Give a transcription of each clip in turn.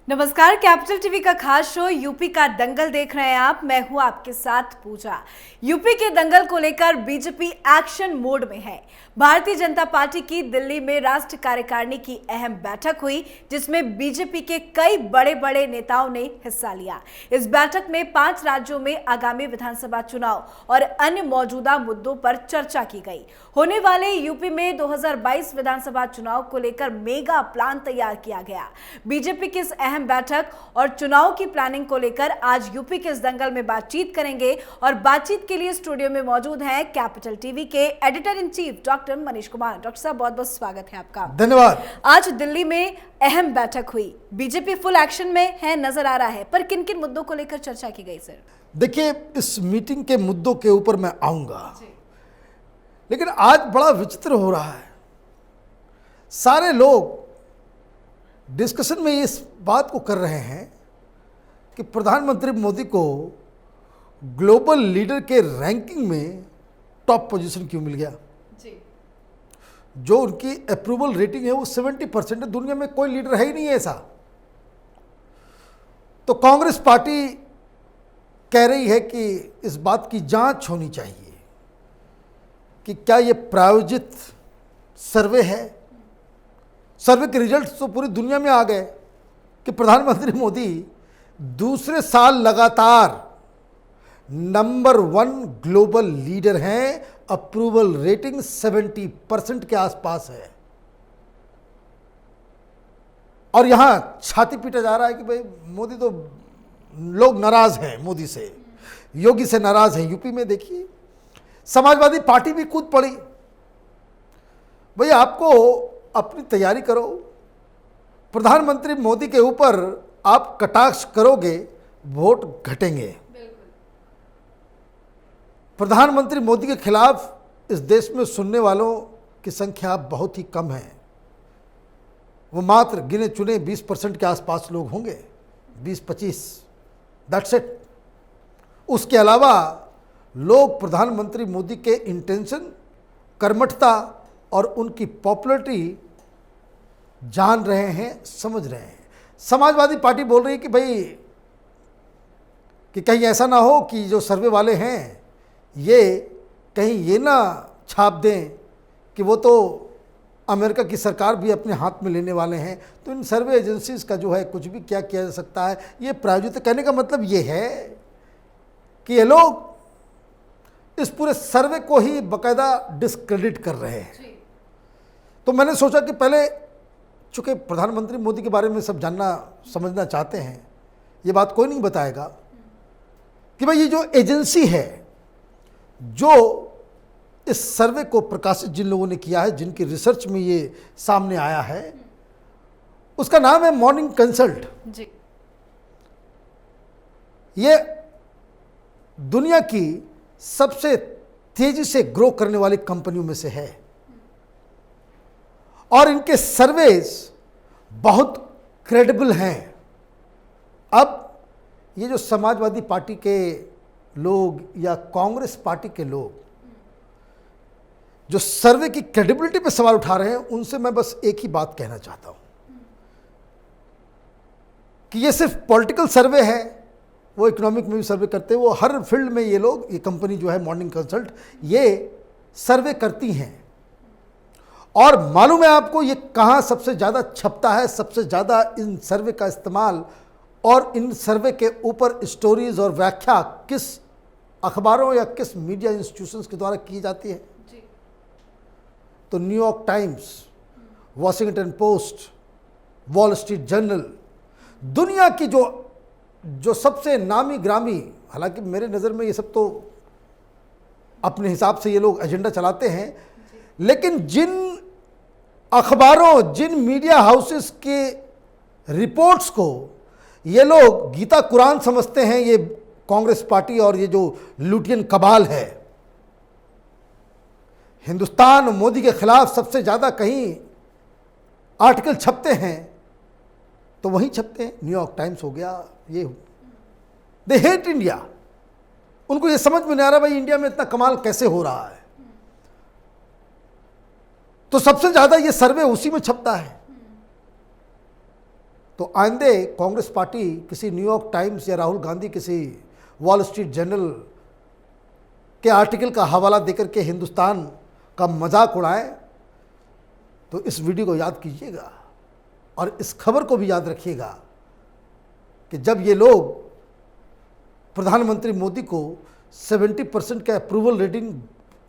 नमस्कार, capital TV का खास शो यूपी का दंगल देख रहे हैं आप। मैं हूं आपके साथ पूजा। यूपी के दंगल को लेकर बीजेपी एक्शन मोड में है। भारतीय जनता पार्टी की दिल्ली में राष्ट्रीय कार्यकारिणी की अहम बैठक हुई, जिसमें बीजेपी के कई बड़े बड़े नेताओं ने हिस्सा लिया। इस बैठक में 5 राज्यों में आगामी विधानसभा चुनाव और अन्य मौजूदा मुद्दों पर चर्चा की गई। होने वाले यूपी में 2022 विधानसभा चुनाव को लेकर मेगा प्लान तैयार किया गया। बीजेपी की इस अहम बैठक और चुनाव की प्लानिंग को लेकर आज यूपी के इस दंगल में बातचीत करेंगे और बातचीत के लिए स्टूडियो में मौजूद हैं कैपिटल टीवी के editor in chief doctor Manish Kumar. Doctor साहब, बहुत बहुत स्वागत है आपका। धन्यवाद। आज दिल्ली में अहम बैठक हुई, बीजेपी फुल एक्शन में है नजर आ रहा है, पर किन किन मुद्दों को लेकर चर्चा की गई सर? देखिए, इस मीटिंग के मुद्दों के ऊपर मैं आऊंगा, लेकिन आज बड़ा विचित्र हो रहा है। सारे लोग डिस्कशन में इस बात को कर रहे हैं कि प्रधानमंत्री मोदी को ग्लोबल लीडर के रैंकिंग में टॉप पोजीशन क्यों मिल गया। जी। जो उनकी अप्रूवल रेटिंग है वो 70% है। दुनिया में कोई लीडर है ही नहीं ऐसा। तो कांग्रेस पार्टी कह रही है कि इस बात की जांच होनी चाहिए कि क्या ये प्रायोजित सर्वे है। सर्वे के रिजल्ट्स तो पूरी दुनिया में आ गए कि प्रधानमंत्री मोदी दूसरे साल लगातार नंबर 1 ग्लोबल लीडर हैं। अप्रूवल रेटिंग 70% के आसपास है। और यहां छाती पीटा जा रहा है कि भाई मोदी तो, लोग नाराज हैं मोदी से, योगी से नाराज हैं। यूपी में देखिए समाजवादी पार्टी भी कूद पड़ी। भाई आपको अपनी तैयारी करो, प्रधानमंत्री मोदी के ऊपर आप कटाक्ष करोगे, वोट घटेंगे। प्रधानमंत्री मोदी के खिलाफ इस देश में सुनने वालों की संख्या बहुत ही कम है। वो मात्र गिने चुने 20% के आसपास लोग होंगे, 20-25, दैट्स इट। उसके अलावा लोग प्रधानमंत्री मोदी के इंटेंशन, कर्मठता और उनकी पॉपुलैरिटी जान रहे हैं, समझ रहे हैं। समाजवादी पार्टी बोल रही है कि भाई कि कहीं ऐसा ना हो कि जो सर्वे वाले हैं ये कहीं ये ना छाप दें कि वो तो अमेरिका की सरकार भी अपने हाथ में लेने वाले हैं। तो इन सर्वे एजेंसीज का जो है कुछ भी क्या किया जा सकता है। ये प्रायोजित कहने का मतलब ये है कि ये लोग इस पूरे सर्वे को ही बाकायदा डिस्क्रेडिट कर रहे हैं। तो मैंने सोचा कि पहले, चूँकि प्रधानमंत्री मोदी के बारे में सब जानना समझना चाहते हैं, ये बात कोई नहीं बताएगा कि भाई ये जो एजेंसी है जो इस सर्वे को प्रकाशित जिन लोगों ने किया है, जिनकी रिसर्च में ये सामने आया है, उसका नाम है मॉर्निंग कंसल्ट। जी। ये दुनिया की सबसे तेजी से ग्रो करने वाली कंपनियों में से है और इनके सर्वेज बहुत क्रेडिबल हैं। अब ये जो समाजवादी पार्टी के लोग या कांग्रेस पार्टी के लोग जो सर्वे की क्रेडिबिलिटी पे सवाल उठा रहे हैं, उनसे मैं बस एक ही बात कहना चाहता हूं कि ये सिर्फ पॉलिटिकल सर्वे है। वो इकोनॉमिक में भी सर्वे करते हैं, वो हर फील्ड में ये लोग, ये कंपनी जो है मॉर्निंग कंसल्ट, ये सर्वे करती हैं। और मालूम है आपको ये कहाँ सबसे ज़्यादा छपता है? सबसे ज़्यादा इन सर्वे का इस्तेमाल और इन सर्वे के ऊपर स्टोरीज और व्याख्या किस अखबारों या किस मीडिया इंस्टीट्यूशंस के द्वारा की जाती है? जी। तो New York times, Washington post, wall street journal, दुनिया की जो सबसे नामी ग्रामी, हालांकि मेरे नज़र में ये सब तो अपने हिसाब से ये लोग एजेंडा चलाते हैं, लेकिन जिन अखबारों, जिन मीडिया हाउसेस के रिपोर्ट्स को ये लोग गीता कुरान समझते हैं, ये कांग्रेस पार्टी और ये जो लुटियन कबाल है, हिंदुस्तान मोदी के खिलाफ सबसे ज़्यादा कहीं आर्टिकल छपते हैं तो वहीं छपते हैं। न्यूयॉर्क टाइम्स हो गया, ये दे हेट इंडिया। उनको ये समझ में नहीं आ रहा भाई इंडिया में इतना कमाल कैसे हो रहा है। तो सबसे ज़्यादा ये सर्वे उसी में छपता है। तो आइंदे कांग्रेस पार्टी किसी न्यूयॉर्क टाइम्स या राहुल गांधी किसी वॉल स्ट्रीट जर्नल के आर्टिकल का हवाला देकर के हिंदुस्तान का मजाक उड़ाए, तो इस वीडियो को याद कीजिएगा और इस खबर को भी याद रखिएगा कि जब ये लोग प्रधानमंत्री मोदी को 70% का अप्रूवल रेटिंग,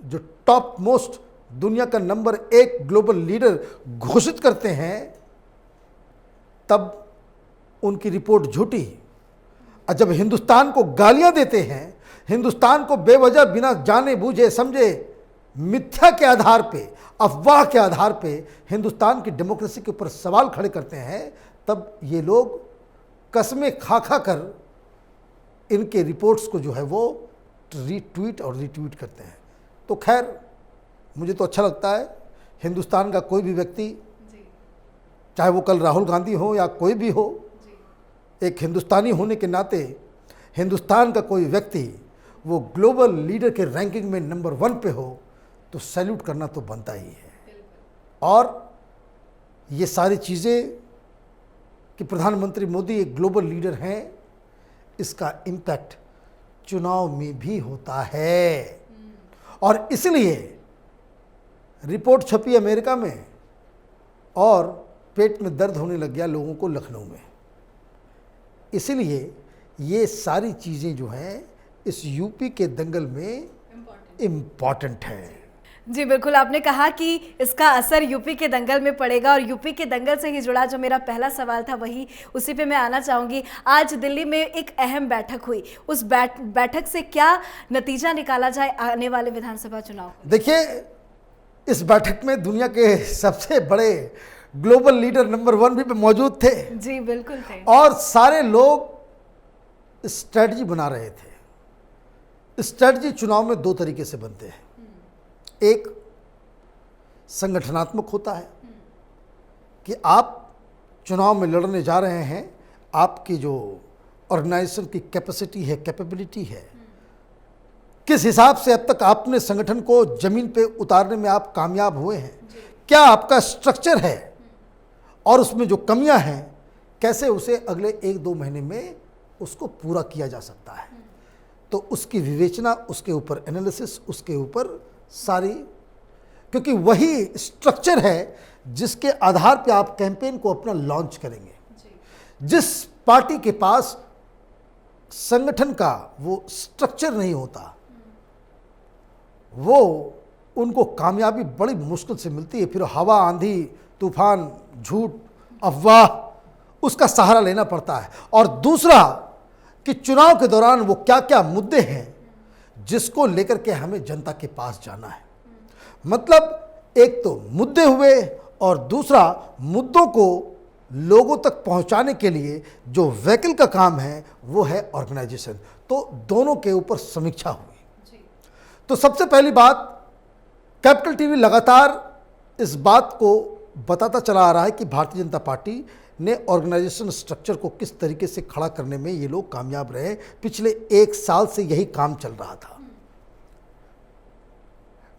जो टॉप मोस्ट दुनिया का नंबर 1 ग्लोबल लीडर घोषित करते हैं, तब उनकी रिपोर्ट झूठी। और जब हिंदुस्तान को गालियां देते हैं, हिंदुस्तान को बेवजह बिना जाने बूझे समझे मिथ्या के आधार पे, अफवाह के आधार पे हिंदुस्तान की डेमोक्रेसी के ऊपर सवाल खड़े करते हैं, तब ये लोग कसमें खा खा कर इनके रिपोर्ट्स को जो है वो रीट्वीट और रीट्वीट करते हैं। तो खैर, मुझे तो अच्छा लगता है हिंदुस्तान का कोई भी व्यक्ति, चाहे वो कल राहुल गांधी हो या कोई भी हो, एक हिंदुस्तानी होने के नाते हिंदुस्तान का कोई व्यक्ति वो ग्लोबल लीडर के रैंकिंग में नंबर 1 पे हो तो सैल्यूट करना तो बनता ही है। और ये सारी चीज़ें कि प्रधानमंत्री मोदी एक ग्लोबल लीडर हैं, इसका इम्पैक्ट चुनाव में भी होता है। और इसलिए रिपोर्ट छपी अमेरिका में और पेट में दर्द होने लग गया लोगों को लखनऊ में। इसलिए ये सारी चीज़ें जो हैं इस यूपी के दंगल में इम्पॉर्टेंट हैं। जी बिल्कुल, आपने कहा कि इसका असर यूपी के दंगल में पड़ेगा और यूपी के दंगल से ही जुड़ा जो मेरा पहला सवाल था वही उसी पे मैं आना चाहूँगी। आज दिल्ली में एक अहम बैठक हुई, उस बैठक से क्या नतीजा निकाला जाए आने वाले विधानसभा चुनाव? देखिए, इस बैठक में दुनिया के सबसे बड़े ग्लोबल लीडर नंबर 1 भी मौजूद थे। जी बिल्कुल थे। और सारे लोग स्ट्रेटजी बना रहे थे। स्ट्रेटजी चुनाव में 2 तरीके से बनते हैं। एक संगठनात्मक होता है कि आप चुनाव में लड़ने जा रहे हैं, आपकी जो ऑर्गेनाइजेशन की कैपेसिटी है, कैपेबिलिटी है, किस हिसाब से अब तक आपने संगठन को जमीन पे उतारने में आप कामयाब हुए हैं, क्या आपका स्ट्रक्चर है और उसमें जो कमियां हैं कैसे उसे अगले 1-2 महीने में उसको पूरा किया जा सकता है। तो उसकी विवेचना, उसके ऊपर एनालिसिस, उसके ऊपर सारी, क्योंकि वही स्ट्रक्चर है जिसके आधार पे आप कैंपेन को अपना लॉन्च करेंगे। जिस पार्टी के पास संगठन का वो स्ट्रक्चर नहीं होता, वो उनको कामयाबी बड़ी मुश्किल से मिलती है। फिर हवा, आंधी, तूफान, झूठ, अफवाह, उसका सहारा लेना पड़ता है। और दूसरा कि चुनाव के दौरान वो क्या क्या मुद्दे हैं जिसको लेकर के हमें जनता के पास जाना है। मतलब एक तो मुद्दे हुए और दूसरा मुद्दों को लोगों तक पहुंचाने के लिए जो व्हीकल का काम है वो है ऑर्गेनाइजेशन। तो दोनों के ऊपर समीक्षा हुई। तो सबसे पहली बात, कैपिटल टीवी लगातार इस बात को बताता चला आ रहा है कि भारतीय जनता पार्टी ने ऑर्गेनाइजेशन स्ट्रक्चर को किस तरीके से खड़ा करने में ये लोग कामयाब रहे। पिछले 1 साल से यही काम चल रहा था।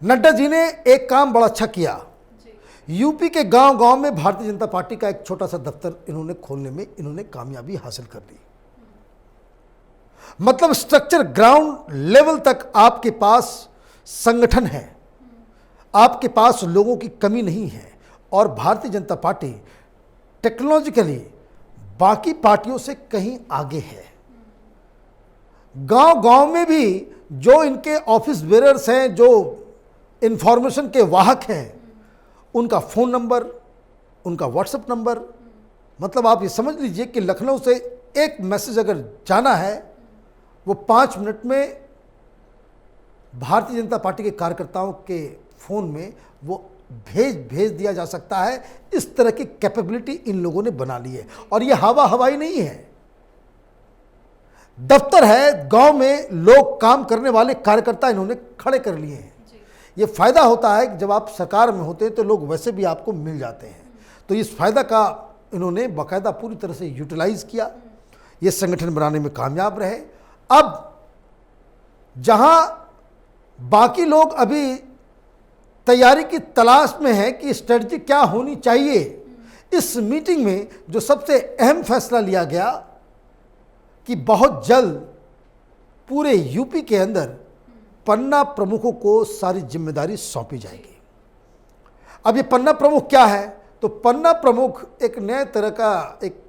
नड्डा जी ने एक काम बड़ा अच्छा किया। यूपी के गांव-गांव में भारतीय जनता पार्टी का एक छोटा सा दफ्तर इन्होंने खोलने में इन्होंने कामयाबी हासिल कर ली। मतलब स्ट्रक्चर ग्राउंड लेवल तक आपके पास संगठन है, आपके पास लोगों की कमी नहीं है। और भारतीय जनता पार्टी टेक्नोलॉजिकली बाकी पार्टियों से कहीं आगे है। गांव-गांव में भी जो इनके ऑफिस बेरर्स हैं, जो इंफॉर्मेशन के वाहक हैं, उनका फ़ोन नंबर, उनका व्हाट्सएप नंबर, मतलब आप ये समझ लीजिए कि लखनऊ से एक मैसेज अगर जाना है वो 5 मिनट में भारतीय जनता पार्टी के कार्यकर्ताओं के फ़ोन में वो भेज दिया जा सकता है। इस तरह की कैपेबिलिटी इन लोगों ने बना ली है। और ये हवाई नहीं है, दफ्तर है, गांव में लोग काम करने वाले कार्यकर्ता इन्होंने खड़े कर लिए हैं। ये फ़ायदा होता है कि जब आप सरकार में होते हैं तो लोग वैसे भी आपको मिल जाते हैं। तो इस फ़ायदा का इन्होंने बाकायदा पूरी तरह से यूटिलाइज़ किया, ये संगठन बनाने में कामयाब रहे। अब जहां बाकी लोग अभी तैयारी की तलाश में हैं कि स्ट्रेटजी क्या होनी चाहिए, इस मीटिंग में जो सबसे अहम फैसला लिया गया कि बहुत जल्द पूरे यूपी के अंदर पन्ना प्रमुखों को सारी जिम्मेदारी सौंपी जाएगी। अब ये पन्ना प्रमुख क्या है? तो पन्ना प्रमुख एक नए तरह का एक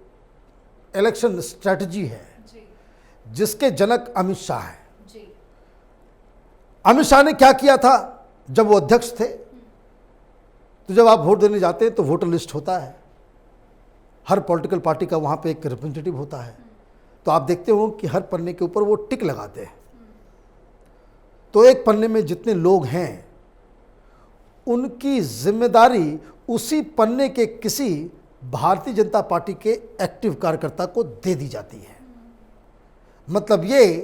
इलेक्शन स्ट्रेटजी है जिसके जनक अमित शाह हैं। अमित शाह ने क्या किया था जब वो अध्यक्ष थे? तो जब आप वोट देने जाते हैं तो वोटर लिस्ट होता है, हर पॉलिटिकल पार्टी का वहाँ पे एक रिप्रेजेंटेटिव होता है। तो आप देखते हो कि हर पन्ने के ऊपर वो टिक लगाते हैं। तो एक पन्ने में जितने लोग हैं उनकी जिम्मेदारी उसी पन्ने के किसी भारतीय जनता पार्टी के एक्टिव कार्यकर्ता को दे दी जाती है। मतलब ये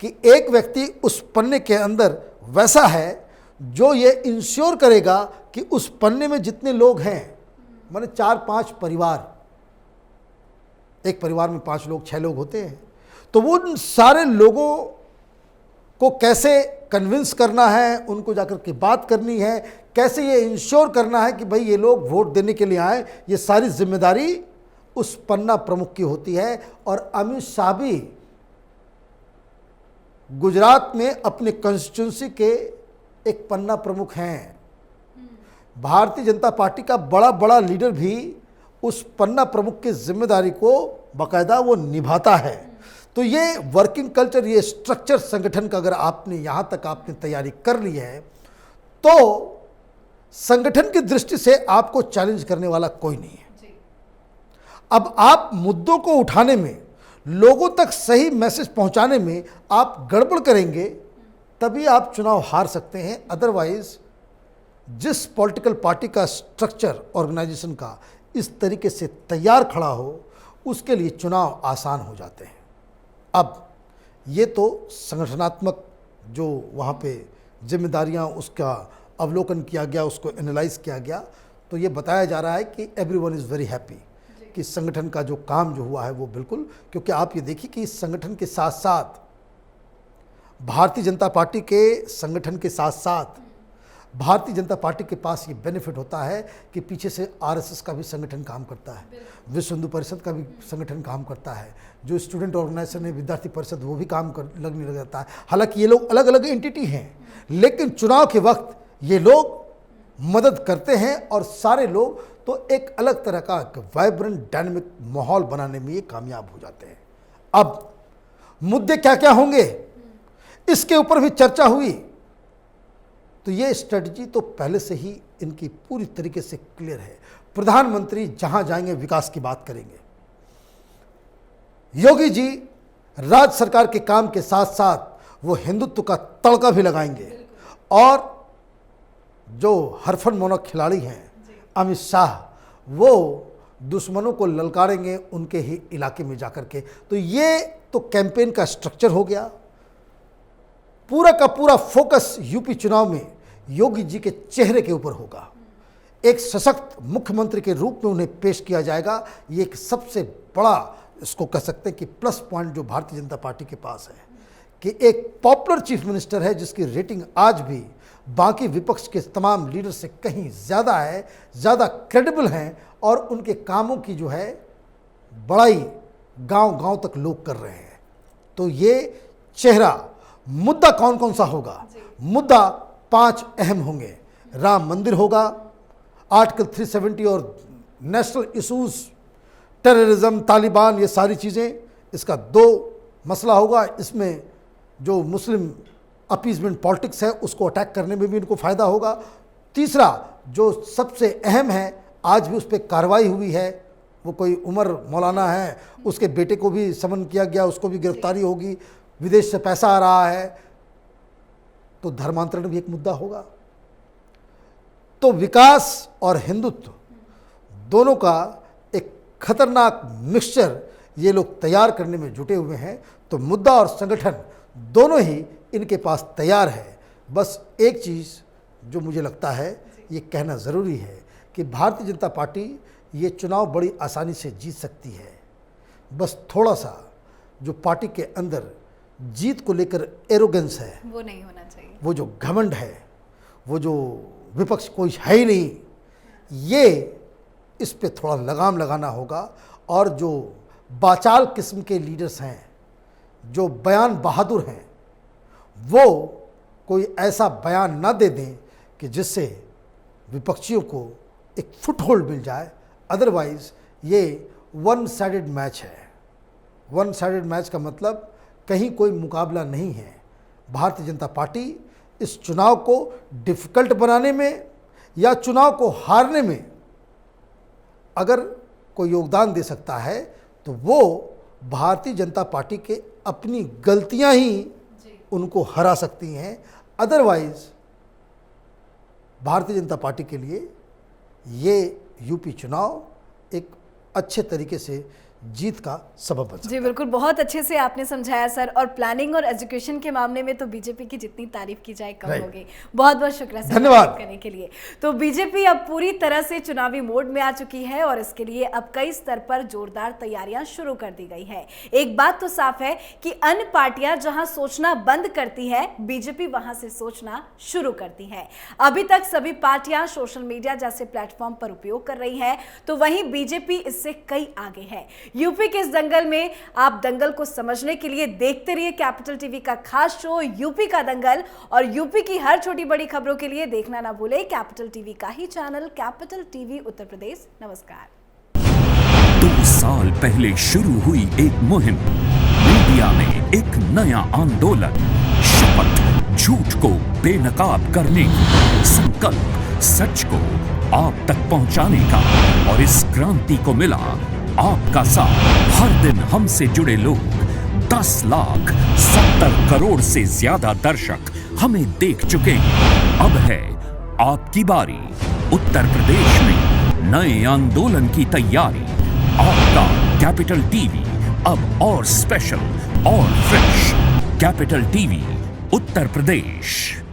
कि एक व्यक्ति उस पन्ने के अंदर वैसा है जो ये इंश्योर करेगा कि उस पन्ने में जितने लोग हैं, माने 4-5 परिवार, एक परिवार में 5 लोग 6 लोग होते हैं, तो वो उन सारे लोगों को कैसे कन्विंस करना है, उनको जाकर के बात करनी है, कैसे ये इंश्योर करना है कि भाई ये लोग वोट देने के लिए आए, ये सारी जिम्मेदारी उस पन्ना प्रमुख की होती है। और अमित शाह भी गुजरात में अपने कॉन्स्टिट्यूंसी के एक पन्ना प्रमुख हैं। भारतीय जनता पार्टी का बड़ा बड़ा लीडर भी उस पन्ना प्रमुख की जिम्मेदारी को बाकायदा वो निभाता है। तो ये वर्किंग कल्चर, ये स्ट्रक्चर संगठन का अगर आपने यहाँ तक आपने तैयारी कर ली है तो संगठन की दृष्टि से आपको चैलेंज करने वाला कोई नहीं है। अब आप मुद्दों को उठाने में, लोगों तक सही मैसेज पहुंचाने में आप गड़बड़ करेंगे तभी आप चुनाव हार सकते हैं। अदरवाइज जिस पॉलिटिकल पार्टी का स्ट्रक्चर ऑर्गेनाइजेशन का इस तरीके से तैयार खड़ा हो, उसके लिए चुनाव आसान हो जाते हैं। अब ये तो संगठनात्मक जो वहाँ पे जिम्मेदारियाँ, उसका अवलोकन किया गया, उसको एनालाइज किया गया, तो ये बताया जा रहा है कि एवरीवन इज़ वेरी हैप्पी कि संगठन का जो काम जो हुआ है वो बिल्कुल, क्योंकि आप ये देखिए कि इस संगठन के साथ साथ भारतीय जनता पार्टी के संगठन के साथ साथ भारतीय जनता पार्टी के पास ये बेनिफिट होता है कि पीछे से आरएसएस का भी संगठन काम करता है, विश्व हिंदू परिषद का भी संगठन काम करता है, जो स्टूडेंट ऑर्गेनाइजेशन है विद्यार्थी परिषद वो भी काम लगने लग जाता है। हालांकि ये लोग अलग अलग एंटिटी हैं, लेकिन चुनाव के वक्त ये लोग मदद करते हैं और सारे लोग तो एक अलग तरह का वाइब्रेंट डायनामिक माहौल बनाने में ये कामयाब हो जाते हैं। अब मुद्दे क्या क्या होंगे इसके ऊपर भी चर्चा हुई। तो ये स्ट्रेटजी तो पहले से ही इनकी पूरी तरीके से क्लियर है। प्रधानमंत्री जहां जाएंगे विकास की बात करेंगे। योगी जी राज्य सरकार के काम के साथ साथ वो हिंदुत्व का तड़का भी लगाएंगे। और जो हरफन मोनक खिलाड़ी हैं अमित शाह, वो दुश्मनों को ललकारेंगे उनके ही इलाके में जाकर के। तो ये तो कैंपेन का स्ट्रक्चर हो गया। पूरा का पूरा फोकस यूपी चुनाव में योगी जी के चेहरे के ऊपर होगा। एक सशक्त मुख्यमंत्री के रूप में उन्हें पेश किया जाएगा। ये एक सबसे बड़ा, इसको कह सकते हैं कि प्लस पॉइंट जो भारतीय जनता पार्टी के पास है कि एक पॉपुलर चीफ मिनिस्टर है जिसकी रेटिंग आज भी बाकी विपक्ष के तमाम लीडर से कहीं ज़्यादा है, ज़्यादा क्रेडिबल हैं और उनके कामों की जो है बड़ाई गांव-गांव तक लोग कर रहे हैं। तो ये चेहरा, मुद्दा कौन कौन सा होगा? मुद्दा 5 अहम होंगे। राम मंदिर होगा, आर्टिकल 370 और नेशनल इशूज़, टेररिज्म, तालिबान, ये सारी चीज़ें। इसका 2 मसला होगा। इसमें जो मुस्लिम अपीजमेंट पॉलिटिक्स है उसको अटैक करने में भी इनको फ़ायदा होगा। तीसरा जो सबसे अहम है, आज भी उस पर कार्रवाई हुई है, वो कोई उमर मौलाना है, उसके बेटे को भी समन किया गया, उसको भी गिरफ्तारी होगी, विदेश से पैसा आ रहा है, तो धर्मांतरण भी एक मुद्दा होगा। तो विकास और हिंदुत्व दोनों का एक खतरनाक मिक्सचर ये लोग तैयार करने में जुटे हुए हैं। तो मुद्दा और संगठन दोनों ही इनके पास तैयार है। बस एक चीज़ जो मुझे लगता है ये कहना ज़रूरी है कि भारतीय जनता पार्टी ये चुनाव बड़ी आसानी से जीत सकती है। बस थोड़ा सा जो पार्टी के अंदर जीत को लेकर एरोगेंस है वो नहीं होना चाहिए, वो जो घमंड है, वो जो विपक्ष कोई है ही नहीं, ये इस पे थोड़ा लगाम लगाना होगा। और जो बाचाल किस्म के लीडर्स हैं, जो बयान बहादुर हैं, वो कोई ऐसा बयान ना दे दें कि जिससे विपक्षियों को एक फुटहोल्ड मिल जाए। अदरवाइज ये वन साइडेड मैच है। वन साइडेड मैच का मतलब कहीं कोई मुकाबला नहीं है। भारतीय जनता पार्टी इस चुनाव को डिफ़िकल्ट बनाने में या चुनाव को हारने में अगर कोई योगदान दे सकता है तो वो भारतीय जनता पार्टी के अपनी गलतियां ही उनको हरा सकती हैं। अदरवाइज भारतीय जनता पार्टी के लिए ये यूपी चुनाव एक अच्छे तरीके से जीत का सबब बन सकता है। जी बिल्कुल, बहुत अच्छे से आपने समझाया सर। और प्लानिंग और एजुकेशन के मामले में तो बीजेपी की जितनी तारीफ की जाए कम होगी। बहुत बहुत शुक्रिया सर, धन्यवाद करने के लिए। तो बीजेपी अब पूरी तरह से चुनावी मोड में आ चुकी है और इसके लिए अब कई स्तर पर जोरदार तैयारियां शुरू कर दी गई है। एक बात तो साफ है कि अन्य पार्टियां जहां सोचना बंद करती है, बीजेपी वहां से सोचना शुरू करती है। अभी तक सभी पार्टियां सोशल मीडिया जैसे प्लेटफॉर्म पर उपयोग कर रही है, तो वहीं बीजेपी इससे कई आगे है। यूपी के इस दंगल में आप दंगल को समझने के लिए देखते रहिए कैपिटल टीवी का खास शो यूपी का दंगल। और यूपी की हर छोटी बड़ी खबरों के लिए देखना ना भूले कैपिटल टीवी का ही channel capital TV Uttar Pradesh. नमस्कार। 2 साल पहले शुरू हुई एक मुहिम, मीडिया में एक नया आंदोलन, शपथ झूठ को बेनकाब करने की, संकल्प सच को आप तक पहुंचाने का। और इस क्रांति को मिला आपका साथ। हर दिन हमसे जुड़े लोग, 10,70 करोड़ से ज्यादा दर्शक हमें देख चुके हैं। अब है आपकी बारी। उत्तर प्रदेश में नए आंदोलन की तैयारी। आपका कैपिटल टीवी अब और स्पेशल और fresh. Capital TV Uttar Pradesh.